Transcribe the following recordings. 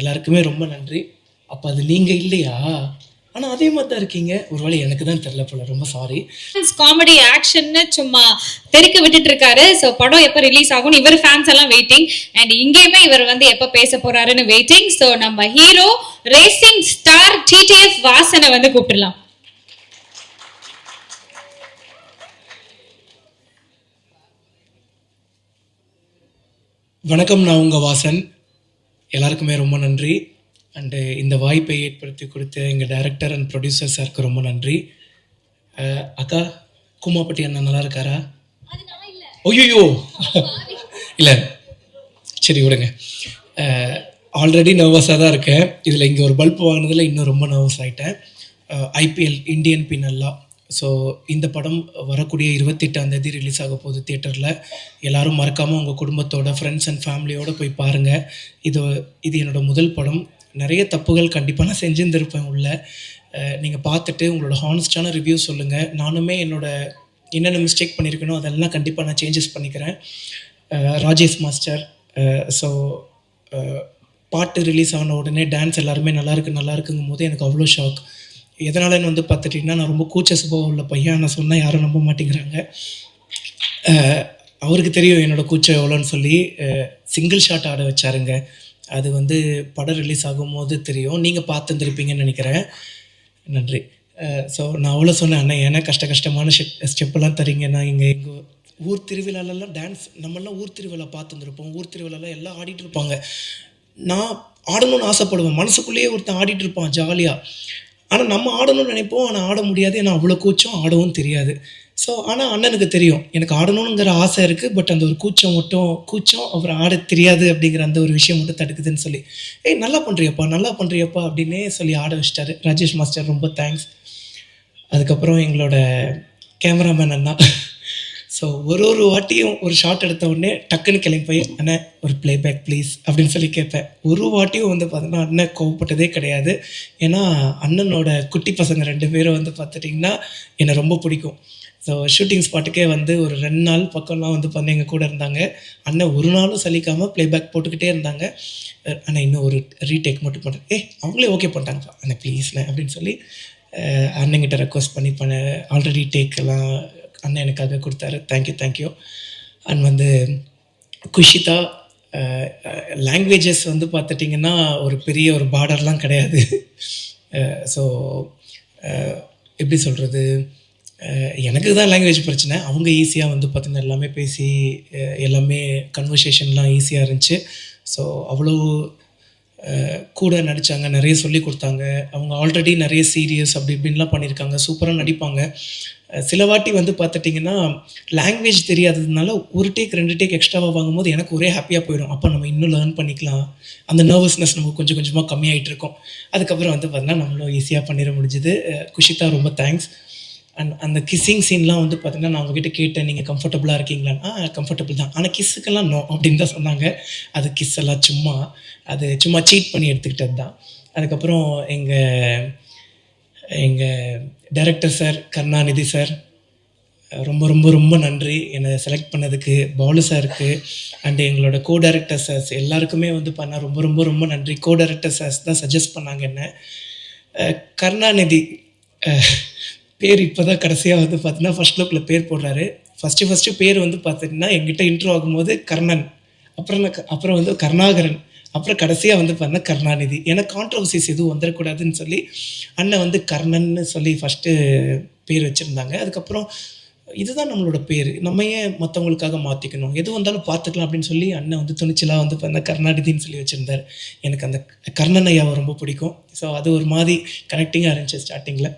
எல்லாருக்குமே ரொம்ப நன்றி. அப்போ அது நீங்கள் இல்லையா? ஆனால் அதே மாதிரி தான் இருக்கீங்க. ஒரு வேளை எனக்கு தான் தெரில போல. ரொம்ப சாரி. காமெடி ஆக்ஷன்னு சும்மா தெறிக்க விட்டுட்டு இருக்காரு. ஸோ படம் எப்போ ரிலீஸ் ஆகும் இவர் ஃபேன்ஸ் எல்லாம் வெயிட்டிங். அண்ட் இங்கேயுமே இவர் வந்து எப்போ பேச போறாருன்னு வெயிட்டிங். ஸோ நம்ம ஹீரோ ரேசிங் ஸ்டார் டிடிஎஃப் வாசனை வந்து கூப்பிடலாம். வணக்கம், நான் உங்கள் வாசன். எல்லாருக்குமே ரொம்ப நன்றி. அண்டு இந்த வாய்ப்பை ஏற்படுத்தி கொடுத்த எங்கள் டைரக்டர் அண்ட் ப்ரொடியூசர் சாருக்கு ரொம்ப நன்றி. அக்கா, கூமாப்பட்டி அண்ணா நல்லா இருக்காரா? ஐயோ இல்லை, சரி விடுங்க. ஆல்ரெடி நர்வஸாக தான் இருக்கேன். இதில் இங்கே ஒரு பல்ப் வாங்கினதில் இன்னும் ரொம்ப நர்வஸ் ஆகிட்டேன். IPL Indian பின்னல்லா. ஸோ இந்த படம் வரக்கூடிய 28ஆம் தேதி ரிலீஸ் ஆக போகுது தியேட்டரில். எல்லோரும் மறக்காமல் உங்கள் குடும்பத்தோட, ஃப்ரெண்ட்ஸ் அண்ட் ஃபேமிலியோடு போய் பாருங்கள். இது என்னோடய முதல் படம். நிறைய தப்புகள் கண்டிப்பாக நான் செஞ்சுருந்துருப்பேன் உள்ள. நீங்கள் பார்த்துட்டு உங்களோட ஹானஸ்டான ரிவ்யூ சொல்லுங்கள். நானுமே என்னென்ன மிஸ்டேக் பண்ணியிருக்கணும் அதெல்லாம் கண்டிப்பாக நான் சேஞ்சஸ் பண்ணிக்கிறேன். ராஜேஷ் மாஸ்டர். ஸோ பாட்டு ரிலீஸ் ஆன உடனே டான்ஸ் எல்லாருமே நல்லாயிருக்குங்கும் போது எனக்கு அவ்வளோ ஷாக். எதனாலன்னு வந்து பார்த்துட்டிங்கன்னா, நான் ரொம்ப கூச்ச சுபாவம் உள்ள பையன். நான் சொன்னால் யாரும் நம்ப மாட்டேங்கிறாங்க. அவருக்கு தெரியும் என்னோடய கூச்சம் எவ்வளோன்னு சொல்லி சிங்கிள் ஷாட் ஆட வச்சாருங்க. அது வந்து படம் ரிலீஸ் ஆகும்போது தெரியும். நீங்கள் பார்த்துருந்துருப்பீங்கன்னு நினைக்கிறேன். நன்றி. ஸோ நான் அவ்வளோ சொன்னேன், அண்ணா ஏன்னா கஷ்டமான ஸ்டெப்பெல்லாம் தரீங்க. நான் எங்கள் ஊர் திருவிழாலெல்லாம் டான்ஸ் நம்மளாம் ஊர் திருவிழா பார்த்துருந்துருப்போம். ஊர் திருவிழாலாம் எல்லாம் ஆடிட்டு இருப்பாங்க. நான் ஆடணும்னு ஆசைப்படுவேன். மனசுக்குள்ளேயே ஒருத்தன் ஆடிட்டு இருப்பான் ஜாலியாக. ஆனால் நம்ம ஆடணும்னு நினைப்போம், ஆனால் ஆட முடியாது. ஏன்னா அவ்வளோ கூச்சம், ஆடவும் தெரியாது. ஸோ ஆனால் அண்ணனுக்கு தெரியும் எனக்கு ஆடணுங்கிற ஆசை இருக்குது. பட் அந்த ஒரு கூச்சம் அப்புறம் ஆட தெரியாது அப்படிங்கிற அந்த ஒரு விஷயம் மட்டும் தடுக்குதுன்னு சொல்லி, நல்லா பண்ணுறியப்பா அப்படின்னே சொல்லி ஆட வச்சிட்டாரு ராஜேஷ் மாஸ்டர். ரொம்ப தேங்க்ஸ். அதுக்கப்புறம் எங்களோட கேமராமேன் அண்ணா. ஸோ ஒரு வாட்டியும் ஒரு ஷாட் எடுத்த உடனே டக்குன்னு கிளம்பி போய், அண்ணன் ஒரு ப்ளேபேக் ப்ளீஸ் அப்படின்னு சொல்லி கேட்பேன். ஒரு வாட்டியும் வந்து பார்த்தீங்கன்னா அண்ணன் கோவப்பட்டதே கிடையாது. ஏன்னா அண்ணனோட குட்டி பசங்க 2 பேரும் வந்து பார்த்துட்டிங்கன்னா என்னை ரொம்ப பிடிக்கும். ஸோ ஷூட்டிங் ஸ்பாட்டுக்கே வந்து ஒரு 2 நாள் பக்கம்லாம் வந்து பண்ணி எங்கள் கூட இருந்தாங்க. அண்ணன் ஒரு நாளும் சலிக்காமல் ப்ளேபேக் போட்டுக்கிட்டே இருந்தாங்க. அண்ணன் இன்னும் ஒரு ரீடேக் மட்டும் பண்ணுறேன். அவங்களே ஓகே பண்ணிட்டாங்கப்பா, அண்ணன் ப்ளீஸ்ண்ணே அப்படின்னு சொல்லி அண்ணங்கிட்ட ரெக்வஸ்ட் பண்ணி ஆல்ரெடி டேக்கெல்லாம் அண்ணன் எனக்காக கொடுத்தாரு. தேங்க்யூ. அண்ட் வந்து குஷிதா. லாங்குவேஜஸ் வந்து பார்த்துட்டிங்கன்னா ஒரு பெரிய ஒரு பார்டர்லாம் கிடையாது. ஸோ எப்படி சொல்கிறது, எனக்கு தான் லாங்குவேஜ் பிரச்சனை. அவங்க ஈஸியாக வந்து பார்த்திங்கன்னா எல்லாமே பேசி எல்லாமே கன்வர்சேஷன்லாம் ஈஸியாக இருந்துச்சு. ஸோ அவ்வளோ கூட நடித்தாங்க, நிறைய சொல்லி கொடுத்தாங்க. அவங்க ஆல்ரெடி நிறைய சீரியஸ் அப்படி இப்படின்லாம் பண்ணியிருக்காங்க. சூப்பராக நடிப்பாங்க. சில வாட்டி வந்து பார்த்துட்டிங்கன்னா லாங்குவேஜ் தெரியாததுனால ஒரு டேக் 2 டேக் எக்ஸ்ட்ராவாக வாங்கும்போது எனக்கு ஒரே ஹாப்பியாக போயிடும். அப்போ நம்ம இன்னும் லேர்ன் பண்ணிக்கலாம். அந்த நர்வஸ்னஸ் நமக்கு கொஞ்சம் கொஞ்சமாக கம்மியாகிட்டு இருக்கும். அதுக்கப்புறம் வந்து பார்த்தீங்கன்னா நம்மளும் ஈஸியாக பண்ணிட முடிஞ்சுது. குஷிதா ரொம்ப தேங்க்ஸ். அண்ட் அந்த கிஸ்ஸிங் சீன்லாம் வந்து பார்த்திங்கன்னா நான் அவங்ககிட்ட கேட்டேன், நீங்கள் கம்ஃபர்டபுளாக இருக்கீங்களான்னு. கம்ஃபர்டபுள் தான், ஆனால் கிஸ்ஸுக்கெல்லாம் நோ அப்படின்னு தான் சொன்னாங்க. அது கிஸ் எல்லாம் சும்மா சீட் பண்ணி எடுத்துக்கிட்டது தான். அதுக்கப்புறம் எங்கள் டைரக்டர் சார் கருணாநிதி சார், ரொம்ப ரொம்ப ரொம்ப நன்றி என்னை செலக்ட் பண்ணதுக்கு. பாலு சாருக்கு அண்டு எங்களோட கோ டைரக்டர் சார்ஸ் எல்லாருக்குமே வந்து பண்ணால் ரொம்ப ரொம்ப ரொம்ப நன்றி. கோ டைரக்டர் சார்ஸ் தான் சஜஸ்ட் பண்ணாங்க என்ன. கருணாநிதி பேர் இப்போ தான் கடைசியாக வந்து பார்த்தீங்கன்னா ஃபஸ்ட் லுக்கில் பேர் போடுறாரு. ஃபஸ்ட்டு பேர் வந்து பார்த்திங்கன்னா எங்கிட்ட இன்ட்ரோ ஆகும்போது கர்ணன், அப்புறம் வந்து கருணாகரன், அப்புறம் கடைசியாக வந்து பார்த்தீங்கன்னா கருணாநிதி. ஏன்னா கான்ட்ரவர்சிஸ் எதுவும் வந்துடக்கூடாதுன்னு சொல்லி அண்ணன் வந்து கர்ணன்னு சொல்லி ஃபஸ்ட்டு பேர் வச்சுருந்தாங்க. அதுக்கப்புறம் இதுதான் நம்மளோட பேர், நம்ம ஏன் மற்றவங்களுக்காக மாற்றிக்கணும், எது வந்தாலும் பார்த்துக்கலாம் அப்படின்னு சொல்லி அண்ணன் வந்து துணிச்சலாக வந்து பார்த்தீங்கன்னா கருணாநிதின்னு சொல்லி வச்சுருந்தார். எனக்கு அந்த கர்ணன் ஐயாவை ரொம்ப பிடிக்கும். ஸோ அது ஒரு மாதிரி கனெக்டிங்காக இருந்துச்சு ஸ்டார்டிங்கில்.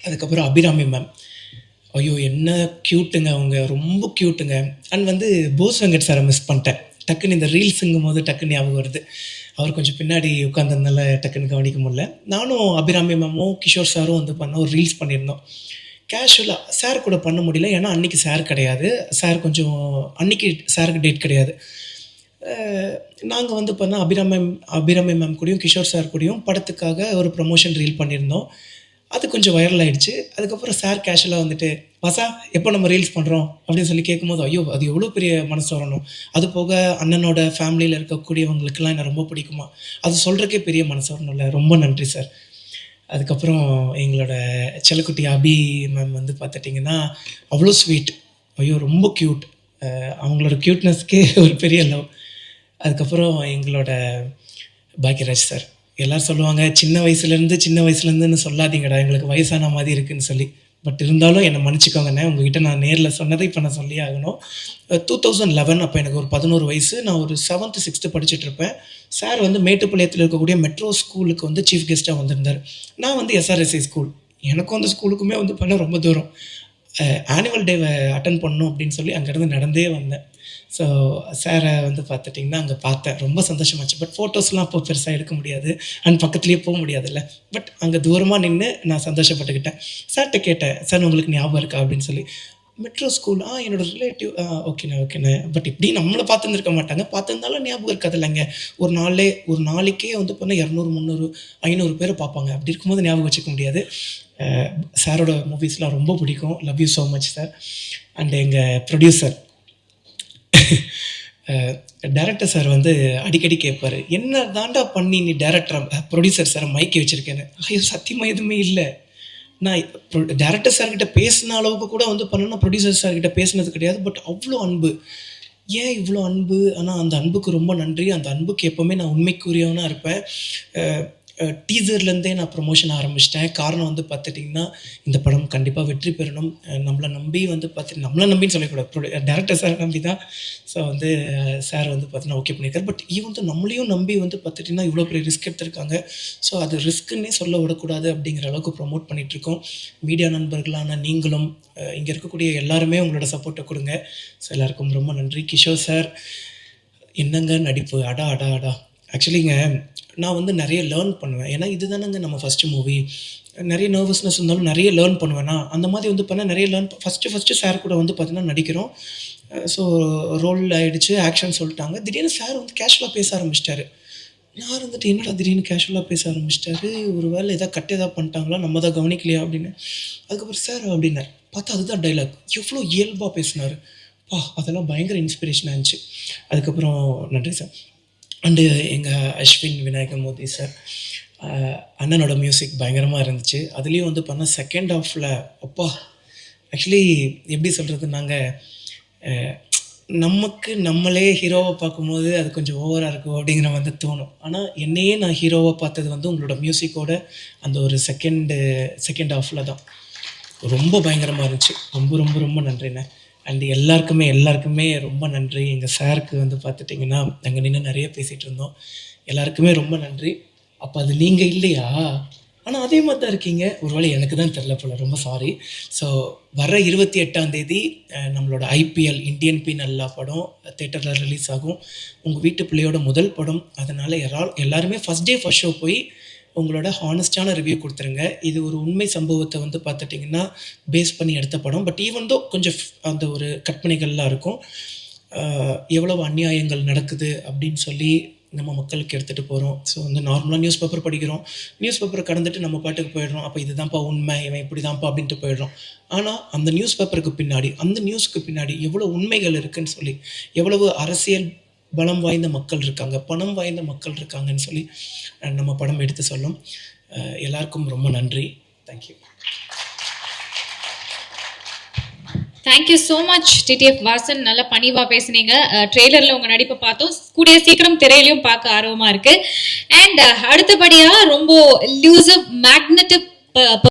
அதுக்கப்புறம் அபிராமி மேம், ஐயோ என்ன க்யூட்டுங்க, அவங்க ரொம்ப க்யூட்டுங்க. அண்ட் வந்து போஸ் வெங்கட் சாரை மிஸ் பண்ணிட்டேன். டக்குன்னு இந்த ரீல்ஸுங்கும் போது டக்குன்னு ஞாபகம் வருது. அவர் கொஞ்சம் பின்னாடி உட்காந்ததுனால டக்குன்னு கவனிக்க முடியல. நானும் அபிராமி மேமும் கிஷோர் சாரும் வந்து ஒரு ரீல்ஸ் பண்ணியிருந்தோம். கேஷுவலாக சார் கூட பண்ண முடியல, ஏன்னா அன்றைக்கி சார் கிடையாது. அன்றைக்கி சாருக்கு டேட் கிடையாது. நாங்கள் வந்து அபிராமி மேம் கூடயும் கிஷோர் சார் கூடயும் படத்துக்காக ஒரு ப்ரமோஷன் ரீல் பண்ணியிருந்தோம். அது கொஞ்சம் வைரல் ஆகிடுச்சு. அதுக்கப்புறம் சார் கேஷுவலாக வந்துட்டு பாசா எப்போ நம்ம ரீல்ஸ் பண்ணுறோம் அப்படின்னு சொல்லி கேட்கும்போது ஐயோ அது எவ்வளோ பெரிய மனசு வரணும். அது போக அண்ணனோட ஃபேமிலியில் இருக்கக்கூடியவங்களுக்கெல்லாம் என்ன ரொம்ப பிடிக்குமா, அது சொல்கிறக்கே பெரிய மனசு வரணும்ல. ரொம்ப நன்றி சார். அதுக்கப்புறம் எங்களோட செல்லக்குட்டி அபி மேம் வந்து பார்த்துட்டிங்கன்னா அவ்வளோ ஸ்வீட், ஐயோ ரொம்ப க்யூட். அவங்களோட க்யூட்னஸ்க்கே ஒரு பெரிய லவ். அதுக்கப்புறம் எங்களோட பாக்யராஜ் சார். எல்லோரும் சொல்லுவாங்க சின்ன வயசுலேருந்துன்னு சொல்லாதீங்கடா, எங்களுக்கு வயசான மாதிரி இருக்குதுன்னு சொல்லி. பட் இருந்தாலும் என்னை மன்னிச்சிக்கோங்கண்ணே, உங்ககிட்ட நான் நேரில் சொன்னதை இப்போ நான் சொல்லி ஆகணும். 2011 அப்போ எனக்கு ஒரு 11 வயசு. நான் ஒரு 7th 6th படிச்சுட்ருப்பேன். சார் வந்து மேட்டுப்பாளையத்தில் இருக்கக்கூடிய மெட்ரோ ஸ்கூலுக்கு வந்து சீஃப் கெஸ்ட்டாக வந்திருந்தார். நான் வந்து எஸ்ஆர்எஸ்ஐ ஸ்கூல், எனக்கும் அந்த ஸ்கூலுக்குமே வந்து பண்ண ரொம்ப தூரம். ஆனுவல் டேவை அட்டன் பண்ணணும் அப்படின்னு சொல்லி அங்கேருந்து நடந்தே வந்தேன். ஸோ சாரை வந்து பார்த்துட்டிங்கன்னா அங்கே பார்த்தேன், ரொம்ப சந்தோஷமாச்சு. பட் ஃபோட்டோஸ்லாம் அப்போ பெருசாக எடுக்க முடியாது அண்ட் பக்கத்துலேயே போக முடியாதுல்ல. பட் அங்கே தூரமாக நின்று நான் சந்தோஷப்பட்டுக்கிட்டேன். சார்கிட்ட கேட்டேன், சார் உங்களுக்கு ஞாபகம் இருக்கா அப்படின்னு சொல்லி. மெட்ரோ ஸ்கூல் என்னோட ரிலேட்டிவ் ஓகேண்ணே. பட் இப்படி நம்மளை பார்த்துருந்துருக்க மாட்டாங்க, பார்த்துருந்தாலும் ஞாபகம் இருக்காது இல்லைங்க. ஒரு நாளைக்கே வந்து பார்த்தா 200 300 500 பேரை பார்ப்பாங்க. அப்படி இருக்கும்போது ஞாபகம் வச்சுக்க முடியாது. சாரோட மூவிஸ்லாம் ரொம்ப பிடிக்கும். Love you so much sir. And எங்கள் ப்ரொடியூசர் டேரக்டர் சார் வந்து அடிக்கடி கேட்பார், என்ன தாண்டா பண்ணி நீ டேரக்டர் ப்ரொடியூசர் சாரை மைக்கி வச்சுருக்கேன்னு. ஐயோ சத்தியமாக எதுவுமே இல்லை. நான் டேரக்டர் சார்கிட்ட பேசின அளவுக்கு கூட வந்து பண்ணணும்னா ப்ரொடியூசர் சார்கிட்ட பேசினது கிடையாது. பட் அவ்வளோ அன்பு, ஏன் இவ்வளோ அன்பு? ஆனால் அந்த அன்புக்கு ரொம்ப நன்றி. அந்த அன்புக்கு எப்போவுமே நான் உண்மைக்குரியவனாக இருப்பேன். டீசர்லேருந்தே நான் ப்ரொமோஷன் ஆரம்பிச்சிட்டேன். காரணம் வந்து பார்த்துட்டிங்கன்னா இந்த படம் கண்டிப்பாக வெற்றி பெறணும். நம்மளை நம்பி வந்து நம்மளை நம்பின்னு சொல்லக்கூடாது, டேரக்டர் சார் நம்பி தான். ஸோ வந்து சார் வந்து பார்த்தீங்கன்னா ஓகே பண்ணியிருக்காரு. பட் வந்து நம்மளையும் நம்பி வந்து பார்த்துட்டிங்கன்னா இவ்வளோ பெரிய ரிஸ்க் எடுத்திருக்காங்க. ஸோ அது ரிஸ்க்குன்னே சொல்ல விடக்கூடாது அப்படிங்கிற அளவுக்கு ப்ரொமோட் பண்ணிகிட்ருக்கோம். மீடியா நண்பர்களான நீங்களும் இங்கே இருக்கக்கூடிய எல்லாருமே உங்களோட சப்போர்ட்டை கொடுங்க. ஸோ எல்லாருக்கும் ரொம்ப நன்றி. கிஷோர் சார், என்னங்க நடிப்பு, அடா. ஆக்சுவலிங்க நான் வந்து நிறைய லேர்ன் பண்ணுவேன். ஏன்னா இது தானேங்க நம்ம ஃபஸ்ட்டு மூவி. நிறைய நர்வஸ்னஸ் இருந்தாலும் நிறைய லேர்ன் பண்ணுவேன்னா அந்த மாதிரி வந்து பண்ணால் நிறைய ஃபஸ்ட்டு சார் கூட வந்து பார்த்தீங்கன்னா நடிக்கிறோம். ஸோ ரோல் ஆகிடுச்சு, ஆக்ஷன் சொல்லிட்டாங்க. திடீர்னு சார் வந்து கேஷுவலாக பேச ஆரம்பிச்சிட்டாரு. நான் இருந்துட்டு என்னடா திடீர்னு கேஷுவலாக பேச ஆரம்பிச்சிட்டாரு, ஒரு வேளை எதாவது பண்ணிட்டாங்களா, நம்ம தான் கவனிக்கலையா அப்படின்னு. அதுக்கப்புறம் சார் அப்படின்னார். பார்த்தா அதுதான் டைலாக். எவ்வளோ இயல்பாக பேசினார். அதெல்லாம் பயங்கர இன்ஸ்பிரேஷனாக இருந்துச்சு. அதுக்கப்புறம் நன்றி சார். அண்டு எங்கள் அஸ்வின் விநாயகமூர்த்தி சார், அண்ணனோட மியூசிக் பயங்கரமாக இருந்துச்சு. அதுலேயும் வந்து பண்ணால் செகண்ட் ஹாஃபில் ஆக்சுவலி எப்படி சொல்கிறது, நாங்கள் நமக்கு நம்மளே ஹீரோவை பார்க்கும்போது அது கொஞ்சம் ஓவராக இருக்கும் அப்படிங்கிற வந்து தோணும். ஆனால் என்னையே நான் ஹீரோவை பார்த்தது வந்து உங்களோட மியூசிக்கோட அந்த ஒரு செகண்ட் ஹாஃபில் தான். ரொம்ப பயங்கரமாக இருந்துச்சு. ரொம்ப ரொம்ப ரொம்ப நன்றிண்ணே. அண்ட் எல்லாருக்குமே ரொம்ப நன்றி. எங்கள் சாருக்கு வந்து பார்த்துட்டிங்கன்னா நாங்கள் நின்று நிறைய பேசிகிட்டு இருந்தோம். எல்லாருக்குமே ரொம்ப நன்றி. அப்போ அது நீங்கள் இல்லையா? ஆனால் அதே மாதிரி தான் இருக்கீங்க. ஒரு வேளை எனக்கு தான் தெரில போல, ரொம்ப சாரி. ஸோ வர 28ஆம் தேதி நம்மளோட IPL இந்தியன் பீனல்லா படம் தேட்டரில் ரிலீஸ் ஆகும். உங்கள் வீட்டு பிள்ளையோட முதல் படம். அதனால் எல்லாருமே ஃபஸ்ட் டே ஃபஸ்ட் ஷோ போய் உங்களோட ஹானஸ்டான ரிவ்யூ கொடுத்துருங்க. இது ஒரு உண்மை சம்பவத்தை வந்து பார்த்துட்டிங்கன்னா பேஸ் பண்ணி எடுத்த படம். பட் ஈவன் தோ கொஞ்சம் அந்த ஒரு கற்பனைகள்லாம் இருக்கும். எவ்வளவு அநியாயங்கள் நடக்குது அப்படின்னு சொல்லி நம்ம மக்களுக்கு எடுத்துகிட்டு போகிறோம். ஸோ வந்து நார்மலாக நியூஸ் பேப்பர் படிக்கிறோம், நியூஸ் பேப்பரை கடந்துட்டு நம்ம பாட்டுக்கு போயிடுறோம். அப்போ இதுதான்ப்பா உண்மை, இவன் இப்படி தான்ப்பா அப்படின்ட்டு போயிடுறோம். ஆனால் அந்த நியூஸ் பேப்பருக்கு பின்னாடி, அந்த நியூஸுக்கு பின்னாடி எவ்வளோ உண்மைகள் இருக்குதுன்னு சொல்லி, எவ்வளவு அரசியல் பலம் வாய்ந்த மக்கள் இருக்காங்க, பணம் வாய்ந்த மக்கள் இருக்காங்கன்னு சொல்லி நம்ம படம் எடுத்து சொல்லும். எல்லாருக்கும் ரொம்ப நன்றி. Thank you. Thank you so much TTF Vasan. நல்லா பணிவாக பேசுனீங்க. ட்ரெய்லரில் உங்கள் நடிப்பை பார்த்தோம், கூடிய சீக்கிரம் திரையிலையும் பார்க்க ஆர்வமாக இருக்குது. அண்ட் அடுத்தபடியாக ரொம்ப லூசிவ் மேக்னெட்டிக்